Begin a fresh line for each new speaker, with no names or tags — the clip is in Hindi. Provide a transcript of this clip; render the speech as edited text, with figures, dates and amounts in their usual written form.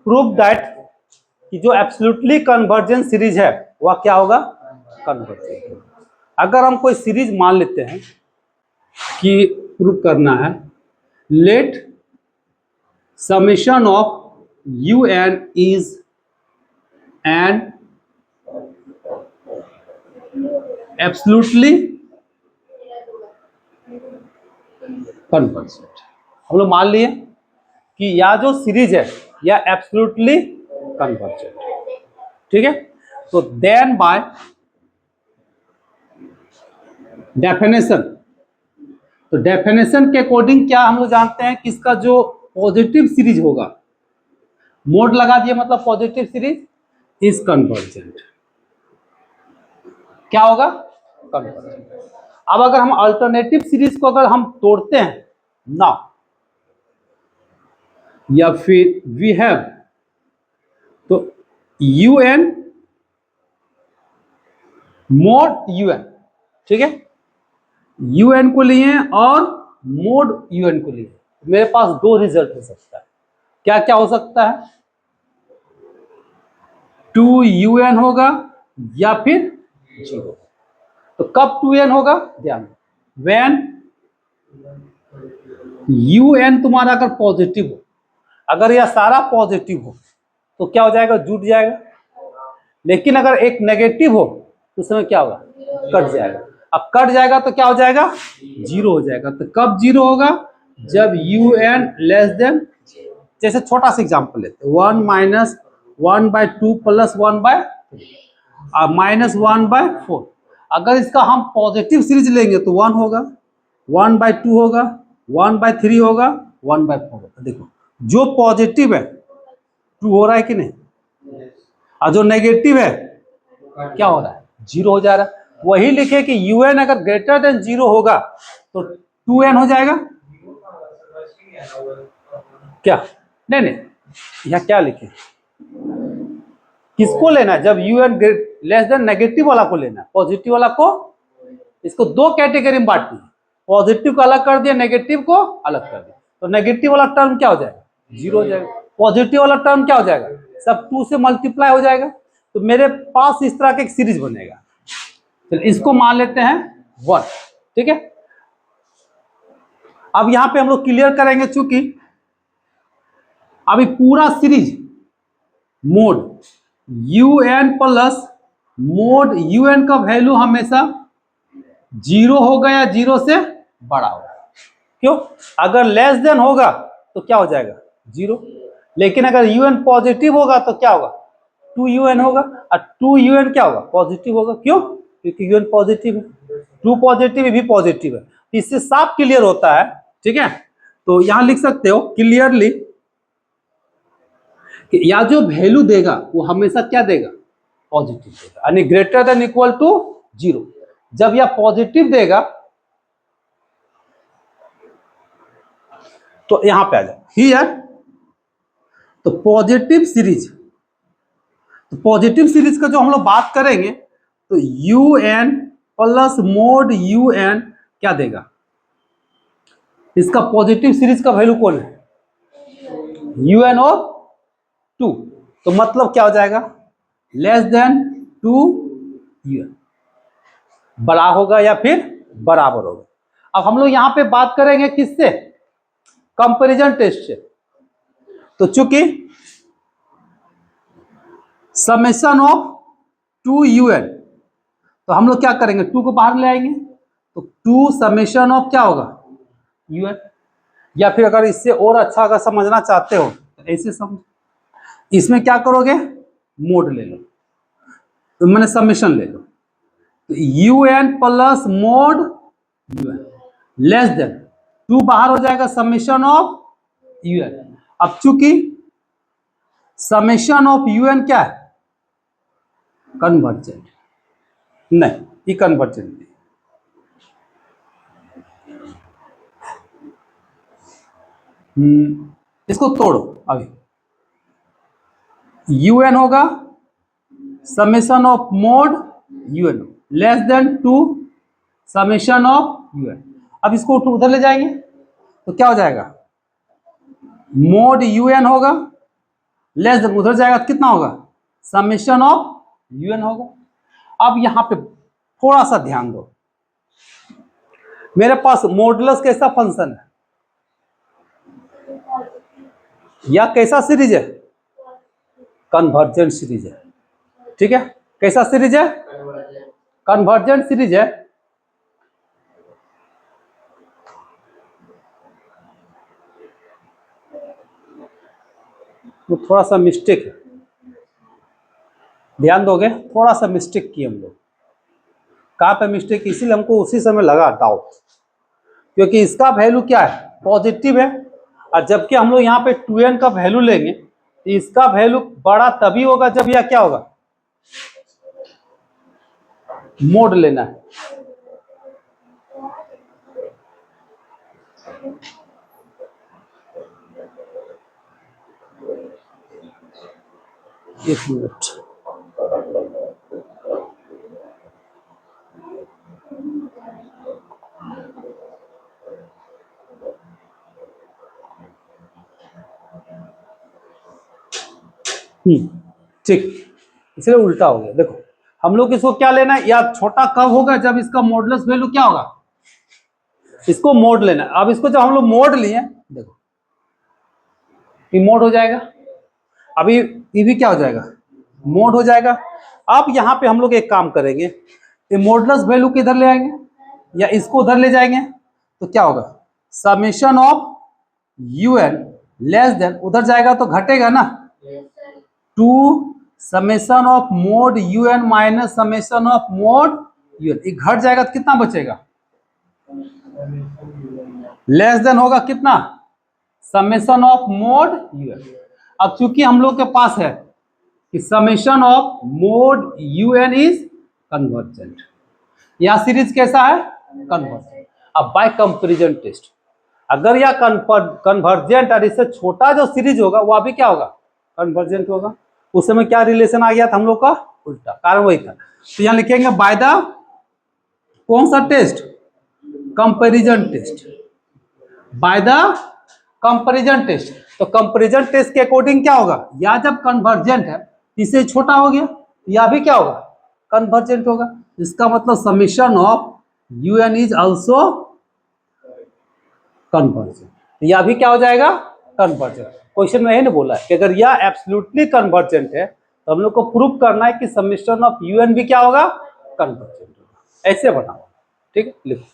प्रूव दैट कि जो एब्सोल्युटली कन्वर्जेंट सीरीज है वह क्या होगा, कन्वर्जेंट। अगर हम कोई सीरीज मान लेते हैं कि प्रूव करना है, let summation of u n is an absolutely convergent. हम लोग मान लिए कि यह जो सीरीज है यह एब्सोल्युटली कन्वर्जेंट, ठीक है। तो देन बाय डेफिनेशन, तो डेफिनेशन के अकॉर्डिंग क्या हम लोग जानते हैं कि इसका जो पॉजिटिव सीरीज होगा, मोड लगा दिए मतलब पॉजिटिव सीरीज इज कन्वर्जेंट। क्या होगा, कन्वर्जेंट। अब अगर हम अल्टरनेटिव सीरीज को अगर हम तोड़ते हैं ना, या फिर वी हैव, तो u n mod u n, ठीक है, यू एन को लिए और मोड यू एन को लिए, मेरे पास दो रिजल्ट हो सकता है। क्या क्या हो सकता है, 2un होगा या फिर 0। तो कब 2n होगा, ध्यान, व्हेन un तुम्हारा अगर पॉजिटिव हो, अगर यह सारा पॉजिटिव हो तो क्या हो जाएगा, जुट जाएगा। लेकिन अगर एक नेगेटिव हो तो उसमें क्या होगा, कट जाएगा। अब कट जाएगा तो क्या हो जाएगा, 0 हो जाएगा। तो कब 0 होगा, जब un लेस देन, जैसे छोटा सा एग्जांपल लेते हैं, 1 माइनस 1/2 प्लस 1/3 -1/4। अगर इसका हम पॉजिटिव सीरीज लेंगे तो 1 होगा, 1/2 होगा, 1/3 होगा, 1/4 होगा। देखो जो पॉजिटिव है 2 हो रहा है कि नहीं, और जो नेगेटिव है क्या हो रहा है, 0 हो जा रहा है। वही लिखे कि un अगर ग्रेटर देन 0 होगा तो 2n हो जाएगा। क्या, नहीं नहीं, यह क्या लिखे, किसको लेना है, जब un लेस देन नेगेटिव वाला को लेना है, पॉजिटिव वाला को। इसको दो कैटेगरी में बांटनी है, पॉजिटिव को अलग कर दिया, नेगेटिव को अलग कर दिया। तो नेगेटिव वाला टर्म क्या हो जाएगा, 0 हो जाएगा। पॉजिटिव वाला टर्म क्या हो जाएगा, सब 2 से मल्टीप्लाई हो जाएगा। तो मेरे पास इस तरह का एक सीरीज बनेगा। तो इसको मान लेते हैं 1, ठीक है। अब यहां पे हम लोग क्लियर करेंगे, चूंकि अभी पूरा series mode un plus mode un का वैल्यू हमेशा 0 होगा या 0 से बड़ा होगा। क्यों, अगर लेस देन होगा तो क्या हो जाएगा, 0। लेकिन अगर un पॉजिटिव होगा तो क्या होगा, 2un होगा। और 2un क्या होगा, पॉजिटिव होगा। क्यों, क्योंकि un पॉजिटिव है, 2 पॉजिटिव भी पॉजिटिव है। इससे साफ क्लियर होता है, ठीक है। तो यहां लिख सकते हो क्लियरली कि या जो वैल्यू देगा वो हमेशा क्या देगा, पॉजिटिव देगा, यानी ग्रेटर देन इक्वल टू 0। जब यह पॉजिटिव देगा तो यहां पे आ जाए हियर, तो पॉजिटिव सीरीज, तो पॉजिटिव सीरीज का जो हम लोग बात करेंगे तो un प्लस मोड un क्या देगा, इसका पॉजिटिव सीरीज का वैल्यू कौन है, un और 2। तो मतलब क्या हो जाएगा, लेस देन 2un, बड़ा होगा या फिर बराबर होगा। अब हम लोग यहां पे बात करेंगे किससे, कंपैरिजन टेस्ट से। तो चूंकि समेशन ऑफ 2un, तो हम लोग क्या करेंगे, 2 को बाहर ले आएंगे, तो 2 समेशन ऑफ क्या होगा, un। या फिर अगर इससे और अच्छा अगर समझना चाहते हो तो ऐसे समझ, इसमें क्या करोगे, मोड ले लो, तो मैंने समेशन ले लो, तो un plus mode un less than 2 बाहर हो जाएगा, समेशन ऑफ un। अब चूंकि समेशन ऑफ un क्या है, कन्वर्जेंट, नहीं ये कन्वर्जेंट नहीं, इसको तोड़ो। अभी un होगा summation of mode un less than 2 summation of un। अब इसको उधर ले जाएंगे तो क्या हो जाएगा, मोड un होगा लेस देन उधर जाएगा तो कितना होगा, समेशन ऑफ यूएन होगा। अब यहां पे थोड़ा सा ध्यान दो, मेरे पास मॉडुलस कैसा फंक्शन है या कैसा सीरीज है, कन्वर्जेंट सीरीज है। ठीक है, कैसा सीरीज है, कन्वर्जेंट सीरीज है। तो थोड़ा सा मिस्टेक है, ध्यान दोगे, थोड़ा सा मिस्टेक किए हम लोग। कहाँ पे मिस्टेक, इसीलिए हमको उसी समय लगा डाउट, क्योंकि इसका वैल्यू क्या है, पॉजिटिव है, और जबकि हम लोग यहाँ पे 2n का वैल्यू लेंगे तो इसका वैल्यू बड़ा तभी होगा जब यह क्या होगा, मोड लेना है। एक मिनट, ठीक, इसलिए उल्टा हो गया। देखो हम लोग इसको क्या लेना है, या छोटा कब होगा जब इसका मॉडुलस वैल्यू क्या होगा, इसको मोड लेना है। अब इसको जब हम लोग मोड लिए, देखो ये मोड हो जाएगा, अभी ये भी क्या हो जाएगा, मोड हो जाएगा। अब यहाँ पे हम लोग एक काम करेंगे, ये मॉडुलस वैल्यू किधर ले आएंगे, या इसको उधर ले जाएंगे, तो क्या होगा, summation of u n less than, उधर जाएगा तो घटेगा ना, to summation of mod u n minus summation of mod u n, ये घट जाएगा तो कितना बचेगा, लेस देन होगा कितना, समेशन ऑफ मोड यूएन। अब चूंकि हम लोग के पास है कि summation of mod UN is convergent, यह सीरीज कैसा है, कन्वर्जेंट। अब बाय कंपैरिजन टेस्ट, अगर यह कन्वर्जेंट और इससे छोटा जो सीरीज होगा वह भी क्या होगा, कन्वर्जेंट होगा। उस समय क्या रिलेशन आ गया था हम लोग का, उल्टा, कारण वही था। तो यहां लिखेंगे बाय द कौन सा test, comparison test, by the comparison test. तो कंपैरिजन टेस्ट के अकॉर्डिंग क्या होगा, या जब कन्वर्जेंट है इससे छोटा हो गया, या भी क्या होगा, कन्वर्जेंट होगा। इसका मतलब summation of UN is also convergent, या भी क्या हो जाएगा, कन्वर्जेंट। क्वेश्चन में यही ना बोला है कि अगर यह एब्सोल्युटली कन्वर्जेंट है तो हम लोग को प्रूव करना है कि समेशन ऑफ यूएन भी क्या होगा, कन्वर्जेंट होगा। ऐसे बनाओ, ठीक है, लिखो।